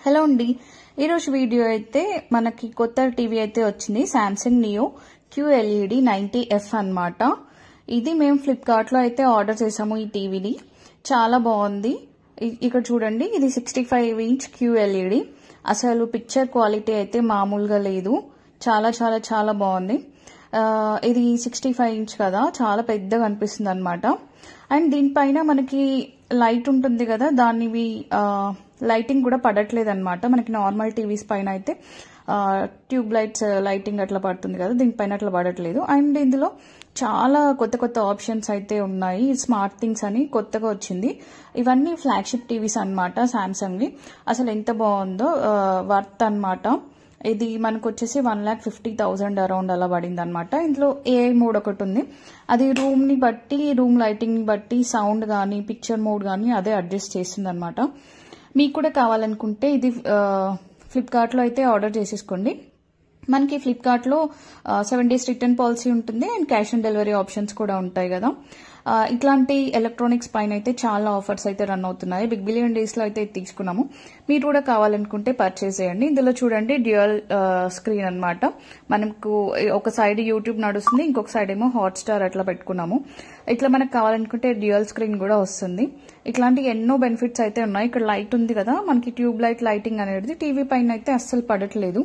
Hello అండి, ఈరోజు video అయితే మనకి కొత్త టీవీ అయితే వచ్చింది. సామ్సంగ్ నియో QLED 90F అన్నమాట. ఇది మేము ఫ్లిప్కార్ట్లో అయితే ఆర్డర్ చేసాము. ఈ టీవీని చాలా బాగుంది. ఇక్కడ చూడండి, ఇది 65 ఇంచ్ QLED. అసలు పిక్చర్ క్వాలిటీ అయితే మామూలుగా లేదు. చాలా చాలా చాలా బాగుంది. ఇది 65 ఇంచ్ కదా, చాలా పెద్దగా అనిపిస్తుంది అనమాట. అండ్ దీనిపైన మనకి లైట్ ఉంటుంది కదా, దానివి లైటింగ్ కూడా పడట్లేదు అనమాట. మనకి నార్మల్ టీవీస్ పైన అయితే ట్యూబ్ లైట్స్ లైటింగ్ అట్లా పడుతుంది కదా, దీనిపైన అట్లా పడట్లేదు. అండ్ ఇందులో చాలా కొత్త కొత్త ఆప్షన్స్ అయితే ఉన్నాయి. స్మార్ట్ థింగ్స్ అని కొత్తగా వచ్చింది. ఇవన్నీ ఫ్లాగ్షిప్ టీవీస్ అనమాట సామ్సంగ్వి. అసలు ఎంత బాగుందో, వర్త్ అనమాట. ఇది మనకు వచ్చేసి 1,50,000 అరౌండ్ అలా పడింది అనమాట. ఇందులో AI మోడ్ ఒకటి ఉంది. అది రూమ్ ని బట్టి, రూమ్ లైటింగ్ ని బట్టి సౌండ్ కానీ పిక్చర్ మోడ్ కానీ అదే అడ్జస్ట్ చేస్తుంది అనమాట. మీకు కూడా కావాలనుకుంటే ఇది ఫ్లిప్కార్ట్లో అయితే ఆర్డర్ చేసేసుకోండి. మనకి ఫ్లిప్కార్ట్లో 7 days రిటర్న్ పాలసీ ఉంటుంది. And cash on delivery options కూడా ఉంటాయి కదా. ఇట్లాంటి ఎలక్ట్రానిక్స్ పైన అయితే చాలా ఆఫర్స్ అయితే రన్ అవుతున్నాయి. బిగ్ బిలియన్ డేస్ లో అయితే తీసుకున్నాము. మీరు కూడా కావాలనుకుంటే పర్చేస్ చేయండి. ఇందులో చూడండి, డ్యూయల్ స్క్రీన్ అన్నమాట. మనకు ఒక సైడ్ యూట్యూబ్ నడుస్తుంది, ఇంకొక సైడ్ ఏమో హాట్స్టార్ అట్లా పెట్టుకున్నాము. ఇట్లా మనకు కావాలనుకుంటే డ్యూయల్ స్క్రీన్ కూడా వస్తుంది. ఇట్లాంటి ఎన్నో బెనిఫిట్స్ అయితే ఉన్నాయి. ఇక్కడ లైట్ ఉంది కదా, మనకి ట్యూబ్ లైట్ లైటింగ్ అనేది టీవీ పైన అయితే అస్సలు పడట్లేదు.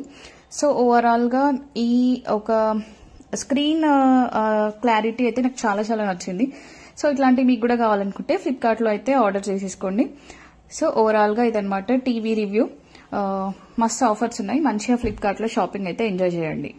సో ఓవరాల్ గా ఈ ఒక స్క్రీన్ క్లారిటీ అయితే నాకు చాలా చాలా నచ్చింది. సో ఇట్లాంటివి మీకు కూడా కావాలనుకుంటే ఫ్లిప్కార్ట్లో అయితే ఆర్డర్ చేసేసుకోండి. సో ఓవరాల్ గా ఇదనమాట టీవీ రివ్యూ. మస్తు ఆఫర్స్ ఉన్నాయి. మంచిగా ఫ్లిప్కార్ట్లో షాపింగ్ అయితే ఎంజాయ్ చేయండి.